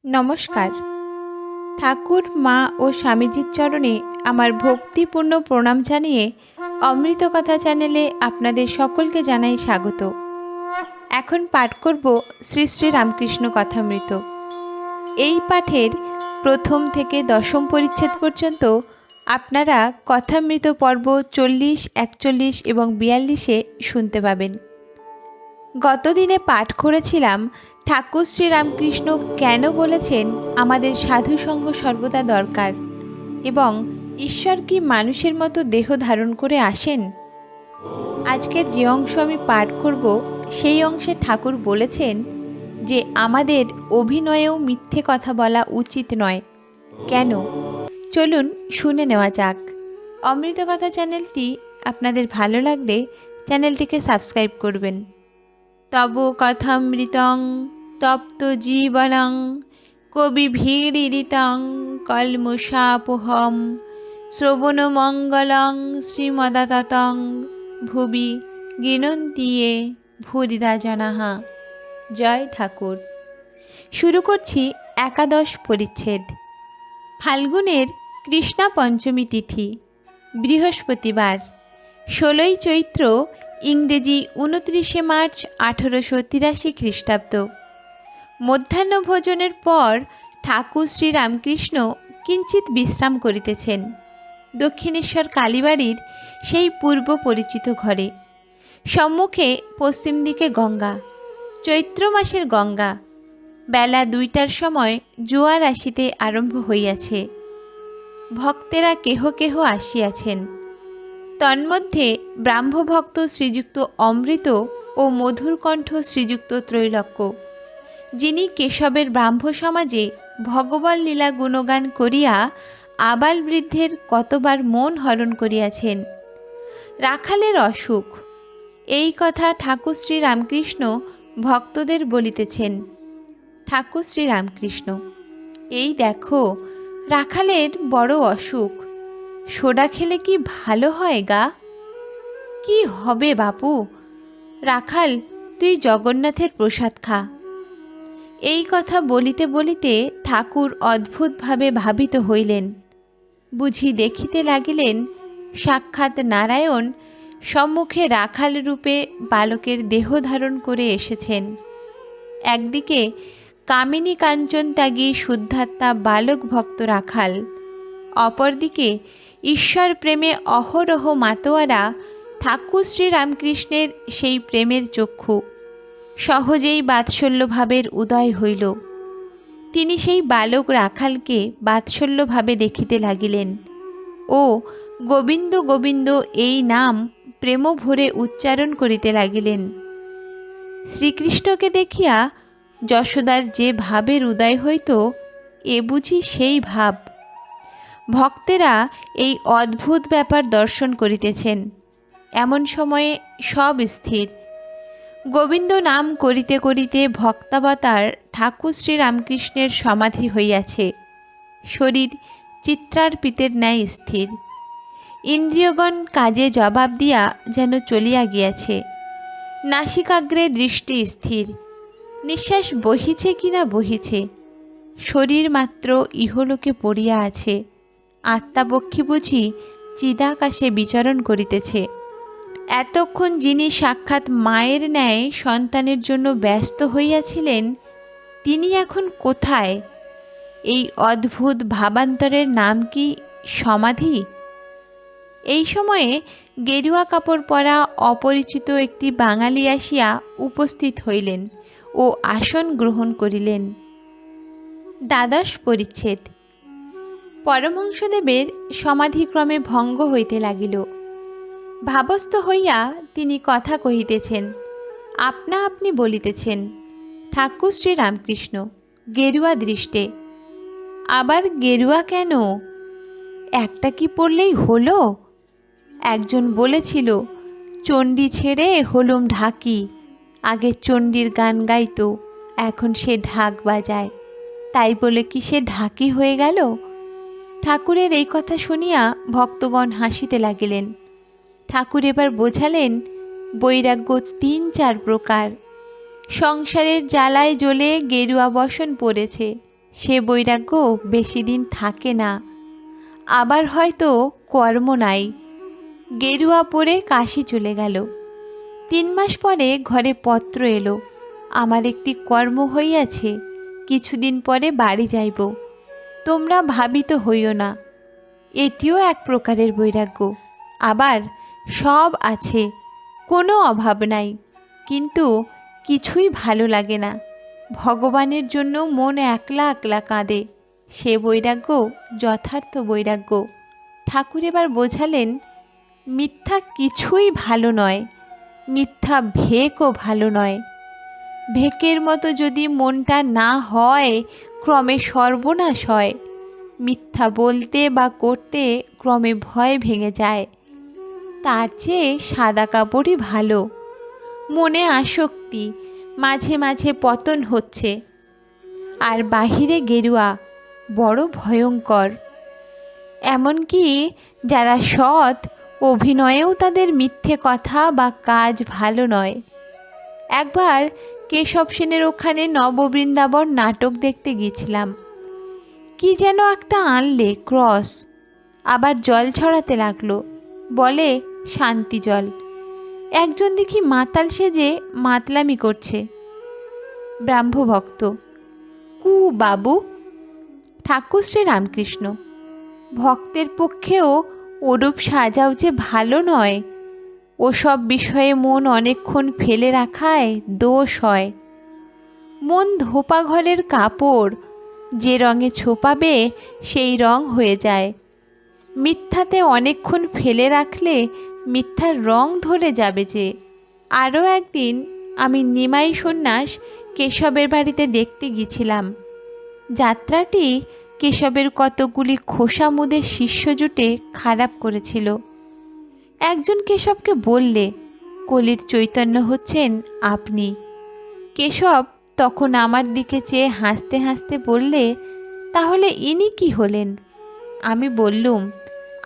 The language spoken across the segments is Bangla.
নমস্কার। ঠাকুর, মা ও স্বামীজির চরণে আমার ভক্তিপূর্ণ প্রণাম জানিয়ে অমৃত কথা চ্যানেলে আপনাদের সকলকে জানাই স্বাগত। এখন পাঠ করব শ্রী শ্রী রামকৃষ্ণ কথামৃত। এই পাঠের প্রথম থেকে দশম পরিচ্ছেদ পর্যন্ত আপনারা কথামৃত পর্ব 40, 41 এবং 42-এ শুনতে পাবেন। গতদিনে পাঠ করেছিলাম ঠাকুর শ্রীরামকৃষ্ণ কেন বলেছেন আমাদের সাধুসঙ্গ সর্বদা দরকার এবং ঈশ্বর কি মানুষের মতো দেহ ধারণ করে আসেন। আজকের যে অংশ আমি পাঠ করব সেই অংশে ঠাকুর বলেছেন যে আমাদের অভিনয়েও মিথ্যে কথা বলা উচিত নয়। কেন? চলুন শুনে নেওয়া যাক। অমৃত কথা চ্যানেলটি আপনাদের ভালো লাগলে চ্যানেলটিকে সাবস্ক্রাইব করবেন। তব কথামৃতং তপ্ত জীবনং কবিভীড়িরিতং কলমুষাপোহম শ্রবণমঙ্গলং শ্রীমদাততং ভুবি গৃণন্তিয়ে ভূরিদা জনাহা। জয় ঠাকুর। শুরু করছি একাদশ পরিচ্ছেদ। ফাল্গুনের কৃষ্ণা পঞ্চমী তিথি, বৃহস্পতিবার, 16ই চৈত্র, ইংরেজি 29শে মার্চ 1883 খ্রিস্টাব্দ। মধ্যাহ্নভোজনের পর ঠাকুর শ্রীরামকৃষ্ণ কিঞ্চিৎ বিশ্রাম করিতেছেন দক্ষিণেশ্বর কালীবাড়ির সেই পূর্ব পরিচিত ঘরে। সম্মুখে পশ্চিম দিকে গঙ্গা, চৈত্র মাসের গঙ্গা। বেলা 2টার সময় জোয়ার আসিতে আরম্ভ হইয়াছে। ভক্তেরা কেহ কেহ আসিয়াছেন। তন্মধ্যে ব্রাহ্মভক্ত শ্রীযুক্ত অমৃত ও মধুরকণ্ঠ শ্রীযুক্ত ত্রৈলোক্য, যিনি কেশবের ব্রাহ্ম সমাজে ভগবান লীলা গুণগান করিয়া আবাল বৃদ্ধের কতবার মন হরণ করিয়াছেন। রাখালের অসুখ, এই কথা ঠাকুর শ্রীরামকৃষ্ণ ভক্তদের বলিতেছেন। ঠাকুর শ্রীরামকৃষ্ণ: এই দেখো, রাখালের বড় অসুখ, সোডা খেলে কি ভালো হয় গা? কি হবে বাপু, রাখাল তুই জগন্নাথের প্রসাদ খা। এই কথা বলিতে বলিতে ঠাকুর অদ্ভুতভাবে ভাবিত হইলেন। বুঝি দেখিতে লাগিলেন সাক্ষাৎ নারায়ণ সম্মুখে রাখাল রূপে বালকের দেহ ধারণ করে এসেছেন। একদিকে কামিনী কাঞ্চন ত্যাগী শুদ্ধাত্মা বালক ভক্ত রাখাল, অপরদিকে ঈশ্বর প্রেমে অহরহ মাতোয়ারা ঠাকুর শ্রীরামকৃষ্ণের সেই প্রেমের চক্ষু। সহজেই বাৎসল্যভাবের উদয় হইল। তিনি সেই বালক রাখালকে বাৎসল্যভাবে দেখিতে লাগিলেন ও গোবিন্দ গোবিন্দ এই নাম প্রেম ভরে উচ্চারণ করিতে লাগিলেন। শ্রীকৃষ্ণকে দেখিয়া যশোদার যে ভাবের উদয় হইত, এ বুঝি সেই ভাব। ভক্তেরা এই অদ্ভুত ব্যাপার দর্শন করিতেছেন। এমন সময়ে সব স্থির। গোবিন্দ নাম করিতে করিতে ভক্তাবতার ঠাকুর শ্রীরামকৃষ্ণের সমাধি হইয়াছে। শরীর চিত্রার্পিতের ন্যায় স্থির। ইন্দ্রিয়গণ কাজে জবাব দিয়া যেন চলিয়া গিয়াছে। নাসিকাগ্রে দৃষ্টি স্থির। নিঃশ্বাস বহিছে কিনা বহিছে। শরীর মাত্র ইহলোকে পড়িয়া আছে। আত্মাবক্ষী বুঝি চিদাকাশে বিচরণ করিতেছে। এতক্ষণ যিনি সাক্ষাৎ মায়ের ন্যায় সন্তানের জন্য ব্যস্ত হইয়াছিলেন, তিনি এখন কোথায়? এই অদ্ভুত ভাবান্তরের নাম কি সমাধি? এই সময়ে গেরুয়া কাপড় পরা অপরিচিত একটি বাঙালি আসিয়া উপস্থিত হইলেন ও আসন গ্রহণ করিলেন। দ্বাদশ পরিচ্ছেদ। পরমহংসদেবের সমাধিক্রমে ভঙ্গ হইতে লাগিল। ভাবস্থ হইয়া তিনি কথা কহিতেছেন, আপনা আপনি বলিতেছেন। ঠাকুর শ্রীরামকৃষ্ণ গেরুয়া দৃষ্টে: আবার গেরুয়া কেন? একটা কি পড়লেই হলো? একজন বলেছিল, চণ্ডী ছেড়ে হলুম ঢাকি। আগে চণ্ডীর গান গাইতো, এখন সে ঢাক বাজায়। তাই বলে কি সে ঢাকি হয়ে গেল? ঠাকুরের এই কথা শুনিয়া ভক্তগণ হাসিতে লাগিলেন। ঠাকুর এবার বোঝালেন, বৈরাগ্য 3-4 প্রকার। সংসারের জ্বালায় জ্বলে গেরুয়া বসন পড়েছে, সে বৈরাগ্য বেশি দিন থাকে না। আবার হয়তো কর্ম নাই, গেরুয়া পরে কাশি চলে গেল। 3 মাস পরে ঘরে পত্র এলো, আমার একটি কর্ম হইয়াছে, কিছুদিন পরে বাড়ি যাইব। তোমরা ভাবিত হইও না। এটিও এক প্রকারের বৈরাগ্য। আবার সব আছে, কোনো অভাব নাই, কিন্তু কিছুই ভালো লাগে না। ভগবানের জন্য মন একলা একলা কাঁদে। সে বৈরাগ্য যথার্থ বৈরাগ্য। ঠাকুর এবার বোঝালেন, মিথ্যা কিছুই ভালো নয়, মিথ্যা ভেকও ভালো নয়। ভেকের মতো যদি মনটা না হয়, ক্রমে সর্বনাশ হয়। মিথ্যা বলতে বা করতে ক্রমে ভয় ভেঙে যায়। তার চেয়ে সাদা কাপড়ই ভালো। মনে আসক্তি, মাঝে মাঝে পতন হচ্ছে, আর বাহিরে গেরুয়া, বড় ভয়ঙ্কর। এমনকি যারা সৎ, অভিনয়েও তাদের মিথ্যে কথা বা কাজ ভালো নয়। একবার কেশব সেনের ওখানে নববৃন্দাবন নাটক দেখতে গিয়েছিলাম। কি যেন একটা আনলে ক্রস, আবার জল ছড়াতে লাগলো, বলে শান্তি জল। একজন দেখি মাতাল সেজে মাতলামি করছে। ব্রাহ্মভক্ত: কু বাবু। ঠাকুর শ্রী রামকৃষ্ণ: ভক্তের পক্ষেও ওরূপ সাজাও যে ভালো নয়। ওসব বিষয়ে মন অনেকক্ষণ ফেলে রাখায় দোষ হয়। মন ধোপা ঘরের কাপড়, যে রঙে ছোপাবে সেই রং হয়ে যায়। মিথ্যাতে অনেকক্ষণ ফেলে রাখলে মিথ্যার রং ধরে যাবে যে। আরও একদিন আমি নিমাই সন্ন্যাস কেশবের বাড়িতে দেখতে গিয়েছিলাম। যাত্রাটি কেশবের কতগুলি খোসামুদের শিষ্য জুটে খারাপ করেছিল। একজন কেশবকে বললে, কলির চৈতন্য হচ্ছেন আপনি। কেশব তখন আমার দিকে চেয়ে হাসতে হাসতে বললে, তাহলে ইনি কি হলেন? আমি বললুম,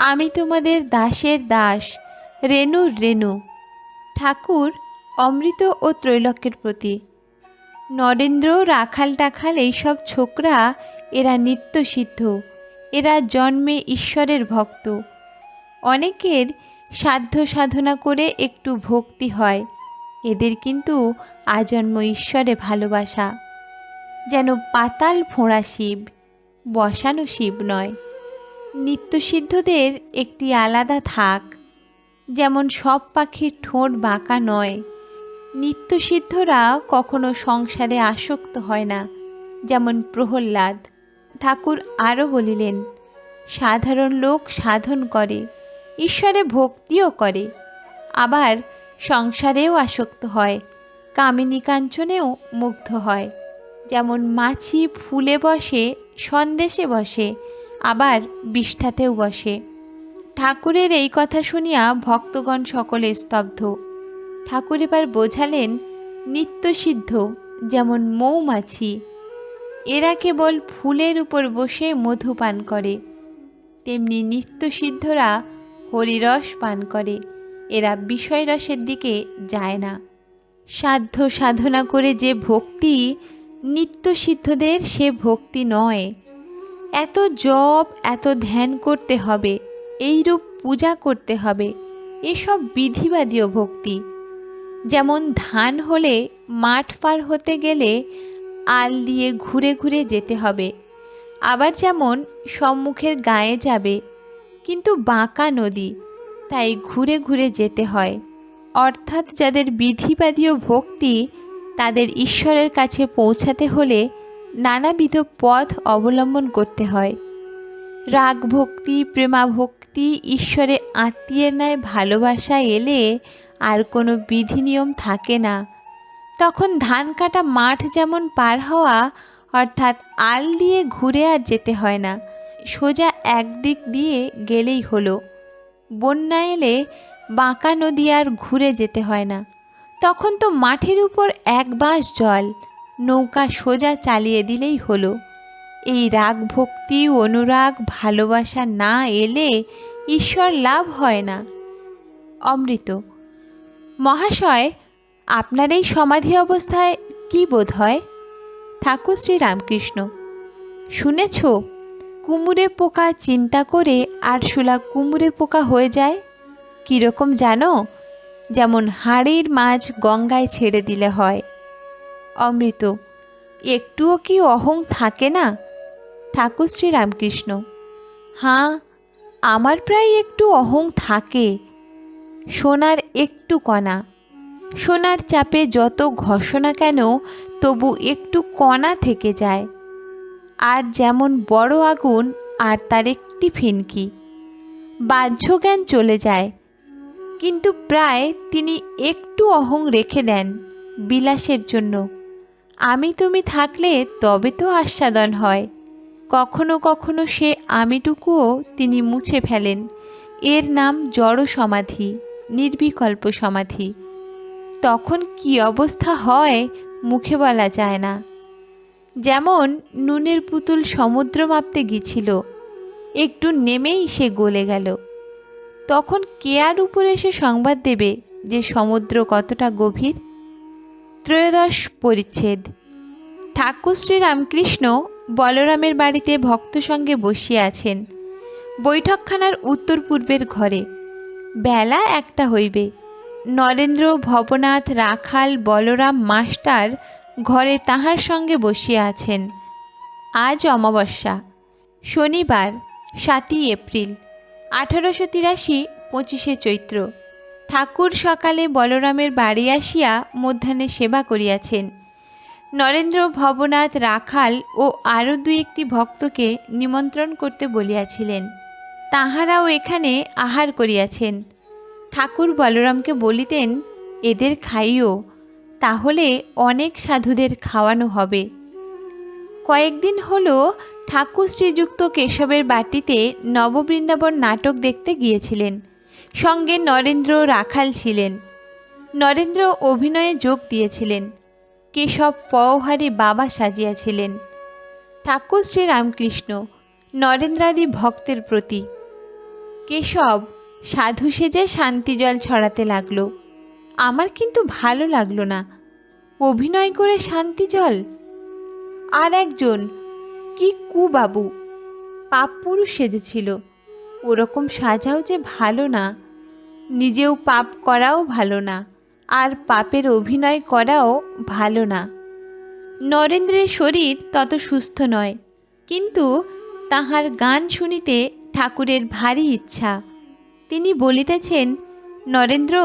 আমি তোমাদের দাসের দাস, রেণুর রেণু। ঠাকুর অমৃত ও ত্রৈলোক্যের প্রতি। নরেন্দ্র, রাখাল টাখাল এইসব ছোকরা, এরা নিত্যসিদ্ধ, এরা জন্মে ঈশ্বরের ভক্ত। অনেকের সাধ্য সাধনা করে একটু ভক্তি হয়, এদের কিন্তু আজন্ম ঈশ্বরে ভালোবাসা। যেন পাতাল ফোঁড়া শিব, বসানো শিব নয়। নিত্যসিদ্ধদের একটি আলাদা থাক। যেমন সব পাখির ঠোঁট বাঁকা নয়, নিত্যসিদ্ধরা কখনো সংসারে আসক্ত হয় না, যেমন প্রহ্লাদ। ঠাকুর আরও বলিলেন, সাধারণ লোক সাধন করে, ঈশ্বরে ভক্তিও করে, আবার সংসারেও আসক্ত হয়, কামিনী কাঞ্চনেও মুগ্ধ হয়। যেমন মাছি ফুলে বসে, সন্দেশে বসে, আবার বিষ্ঠাতেও বসে। ঠাকুরের এই কথা শুনিয়া ভক্তগণ সকলে স্তব্ধ। ঠাকুর এবার বোঝালেন, নিত্যসিদ্ধ যেমন মৌমাছি, এরা কেবল ফুলের উপর বসে মধু পান করে, তেমনি নিত্যসিদ্ধরা হরিরস পান করে, এরা বিষয়রসের দিকে যায় না। সাধ্য সাধনা করে যে ভক্তি, নিত্যসিদ্ধদের সে ভক্তি নয়। এত জপ, এত ধ্যান করতে হবে, এইরূপ পূজা করতে হবে, এসব বিধিবাদীয় ভক্তি। যেমন ধান হলে মাঠ পার হতে গেলে আল দিয়ে ঘুরে ঘুরে যেতে হবে, আবার যেমন সম্মুখের গায়ে যাবে, কিন্তু বাঁকা নদী, তাই ঘুরে ঘুরে যেতে হয়। অর্থাৎ যাদের বিধিবাদীয় ভক্তি, তাদের ঈশ্বরের কাছে পৌঁছাতে হলে নানাবিধ পথ অবলম্বন করতে হয়। রাগ ভক্তি, প্রেমা ভক্তি, ঈশ্বরে আত্মীয়ের ন্যায় ভালোবাসা এলে আর কোনো বিধি নিয়ম থাকে না। তখন ধান কাটা মাঠ যেমন পার হওয়া, অর্থাৎ আল দিয়ে ঘুরে আর যেতে হয় না, সোজা একদিক দিয়ে গেলেই হলো। বন্যা এলে বাঁকা নদী আর ঘুরে যেতে হয় না, তখন তো মাঠের উপর এক বাঁশ জল, নৌকা সোজা চালিয়ে দিলেই হলো। এই রাগ ভক্তি, অনুরাগ, ভালোবাসা না এলে ঈশ্বর লাভ হয় না। অমৃত: মহাশয়, আপনার এই সমাধি অবস্থায় কি বোধ হয়? ঠাকুর শ্রী রামকৃষ্ণ: শুনেছ, কুমুরে পোকা চিন্তা করে আরশোলা কুমুরে পোকা হয়ে যায়। কীরকম জানো? যেমন হাড়ির মাছ গঙ্গায় ছেড়ে দিলে হয়। অমৃত: একটুও কি অহং থাকে না? ঠাকুর শ্রী রামকৃষ্ণ: হাঁ, আমার প্রায় একটু অহং থাকে। সোনার একটু কণা, সোনার চাপে যত ঘষো না কেন তবু একটু কণা থেকে যায়। আর যেমন বড় আগুন আর তার একটি ফিনকি, বাহ্য জ্ঞান চলে যায়, কিন্তু প্রায় তিনি একটু অহং রেখে দেন বিলাসের জন্য। আমি তুমি থাকলে তবে তো আস্বাদন হয়। কখনো কখনো সে আমিটুকুও তিনি মুছে ফেলেন। এর নাম জড় সমাধি, নির্বিকল্প সমাধি। তখন কি অবস্থা হয় মুখে বলা যায় না। যেমন নুনের পুতুল সমুদ্র মাপতে গিয়েছিল, একটু নেমেই সে গলে গেল। তখন কে আর উপরে এসে সংবাদ দেবে যে সমুদ্র কতটা গভীর? ত্রয়োদশ পরিচ্ছেদ। ঠাকুর শ্রী রামকৃষ্ণ বলরামের বাড়িতে ভক্ত সঙ্গে বসিয়া আছেন, বৈঠকখানার উত্তর পূর্বের ঘরে। বেলা 1টা হইবে। নরেন্দ্র, ভবনাথ, রাখাল, বলরাম মাস্টার ঘরে তাহার সঙ্গে বসিয়া আছেন। আজ অমাবস্যা, শনিবার, 7ই এপ্রিল 1883, 25শে চৈত্র। ঠাকুর সকালে বলরামের বাড়ি আসিয়া মধ্যাহ্নে সেবা করিয়াছেন। নরেন্দ্র, ভবনাথ, রাখাল ও আরও 2-1টি ভক্তকে নিমন্ত্রণ করতে বলিয়াছিলেন। তাহারাও এখানে আহার করিয়াছেন। ঠাকুর বলরামকে বলিতেন, এদের খাইও, তাহলে অনেক সাধুদের খাওয়ানো হবে। কয়েকদিন হলো ঠাকুর শ্রীযুক্ত কেশবের বাটিতে নববৃন্দাবন নাটক দেখতে গিয়েছিলেন। সঙ্গে নরেন্দ্র, রাখাল ছিলেন। নরেন্দ্র অভিনয়ে যোগ দিয়েছিলেন। কেশব পওহারী বাবা সাজিয়াছিলেন। ঠাকুর শ্রী রামকৃষ্ণ নরেন্দ্রাদি ভক্তের প্রতি। কেশব সাধু সেজে শান্তি জল ছড়াতে লাগল। আমার কিন্তু ভালো লাগলো না। অভিনয় করে শান্তি জল? আর একজন কি কুবাবু পাপ পুরুষ সেজেছিল। ওরকম সাজাও যে ভালো না। নিজেও পাপ করাও ভালো না, আর পাপের অভিনয় করাও ভালো না। নরেন্দ্রের শরীর তত সুস্থ নয়, কিন্তু তাহার গান শুনিতে ঠাকুরের ভারী ইচ্ছা। তিনি বলিতেছেন, নরেন্দ্র,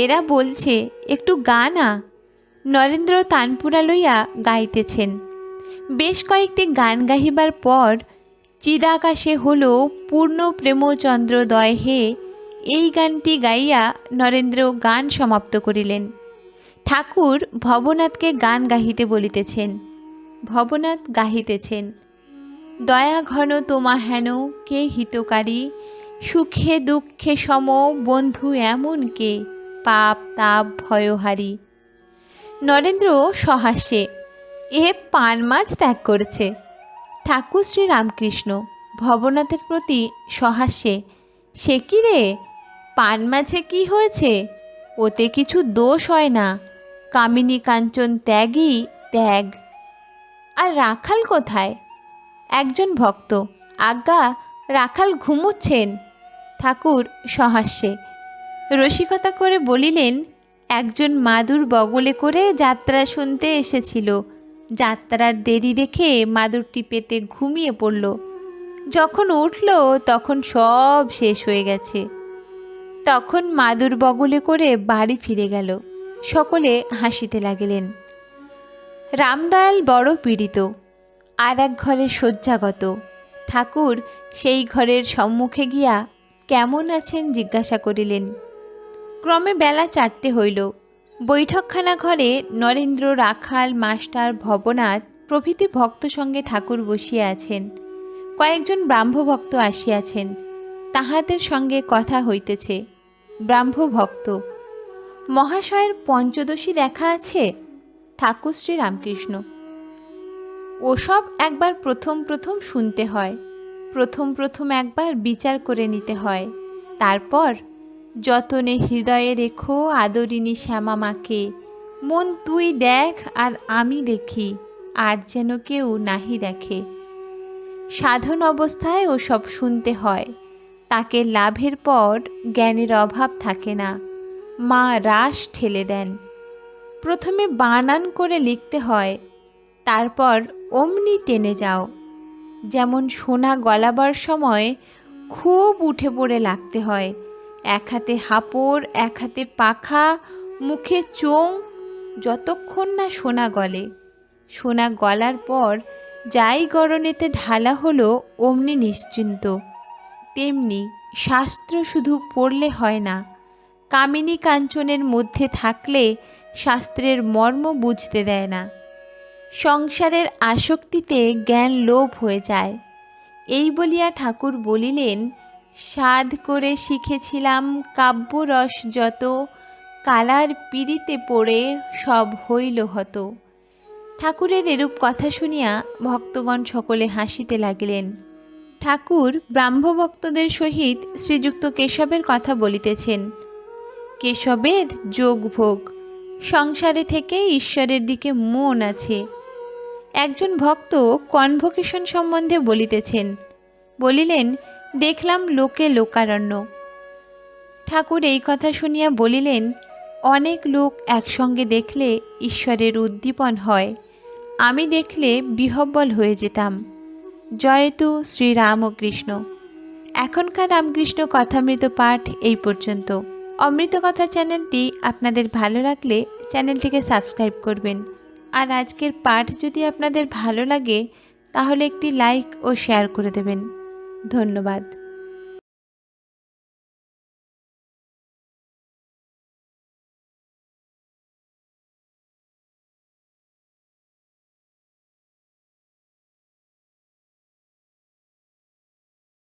এরা বলছে একটু গা না। নরেন্দ্র তানপুরা লইয়া গাইতেছেন। বেশ কয়েকটি গান গাহিবার পর চিদাকাশে হল পূর্ণ প্রেমচন্দ্রোদয় হে, এই গানটি গাইয়া নরেন্দ্র গান সমাপ্ত করিলেন। ঠাকুর ভবনাথকে গান গাহিতে বলিতেছেন। ভবনাথ গাহিতেছেন, দয়া ঘন তোমা হেন কে হিতকারী, সুখে দুঃখে সম বন্ধু এমন কে, পাপ তাপ ভয়হারী। নরেন্দ্র সহাস্যে, এ পান মাছ ত্যাগ করেছে। ঠাকুর শ্রী রামকৃষ্ণ ভবনাথের প্রতি সহাস্যে, সে কি রে, পান মাছে কি হয়েছে? ওতে কিছু দোষ হয় না। কামিনী কাঞ্চন ত্যাগই ত্যাগ। আর রাখাল কোথায়? একজন ভক্ত, আজ্ঞা, রাখাল ঘুমুচ্ছেন। ঠাকুর সহাস্যে রসিকতা করে বলিলেন, একজন মাদুর বগলে করে যাত্রা শুনতে এসেছিল। যাত্রার দেরি দেখে মাদুরটি পেতে ঘুমিয়ে পড়ল। যখন উঠল তখন সব শেষ হয়ে গেছে। তখন মাদুর বগলে করে বাড়ি ফিরে গেল। সকলে হাসিতে লাগিলেন। রামদয়াল বড় পীড়িত, আর এক ঘরে শয্যাগত। ঠাকুর সেই ঘরের সম্মুখে গিয়া কেমন আছেন জিজ্ঞাসা করিলেন। ক্রমে বেলা 4টে হইল। বৈঠকখানা ঘরে নরেন্দ্র, রাখাল, মাস্টার, ভবনাথ প্রভৃতি ভক্ত সঙ্গে ঠাকুর বসিয়া আছেন। কয়েকজন ব্রাহ্মভক্ত আসিয়াছেন, তাহাদের সঙ্গে কথা হইতেছে। ব্রাহ্মভক্ত, মহাশয়ের পঞ্চদশী দেখা আছে? ঠাকুর শ্রী রামকৃষ্ণ, ওসব একবার প্রথম প্রথম শুনতে হয়, প্রথম প্রথম একবার বিচার করে নিতে হয়, তারপর যতনে হৃদয়ে রেখো আদরিনী শ্যামা মাকে, মন তুই দেখ আর আমি দেখি, আর যেন কেউ নাহি দেখে। সাধন অবস্থায় ও সব শুনতে হয়। তাকে লাভের পর জ্ঞানের অভাব থাকে না। মা রাস ঠেলে দেন। প্রথমে বানান করে লিখতে হয়, তারপর অমনি টেনে যাও। যেমন সোনা গলাবার সময় খুব উঠে পড়ে লাগতে হয়। এক হাতে হাপড়, এক হাতে পাখা, মুখে চোং, যতক্ষণ না সোনা গলে। সোনা গলার পর যাই গরনেতে ঢালা হলো অমনি নিশ্চিন্ত। তেমনি শাস্ত্র শুধু পড়লে হয় না, কামিনী কাঞ্চনের মধ্যে থাকলে শাস্ত্রের মর্ম বুঝতে দেয় না। সংসারের আসক্তিতে জ্ঞান লোভ হয়ে যায়। এই বলিয়া ঠাকুর বলিলেন, সাধ করে শিখেছিলাম কাব্যরস যত, কালার পিড়িতে পড়ে সব হইল হত। ঠাকুরের এরূপ কথা শুনিয়া ভক্তগণ সকলে হাসিতে লাগিলেন। ঠাকুর ব্রাহ্মভক্তদের সহিত শ্রীযুক্ত কেশবের কথা বলিতেছেন। কেশবের যোগভোগ, সংসারে থেকে ঈশ্বরের দিকে মন আছে। একজন ভক্ত কনভোকেশন সম্বন্ধে বলিতেছেন। বলিলেন, দেখলাম লোকে লোকারণ্য। ঠাকুর এই কথা শুনিয়া বলিলেন, অনেক লোক একসঙ্গে দেখলে ঈশ্বরের উদ্দীপন হয়, আমি দেখলে বিহ্বল হয়ে যেতাম। জয়তু শ্রীরামকৃষ্ণ। এখনকার রামকৃষ্ণ কথামৃত পাঠ এই পর্যন্ত। অমৃতকথা চ্যানেলটি আপনাদের ভালো লাগলে চ্যানেলটিকে সাবস্ক্রাইব করবেন। আর আজকের পাঠ যদি আপনাদের ভালো লাগে তাহলে একটি লাইক ও শেয়ার করে দেবেন। ধন্যবাদ।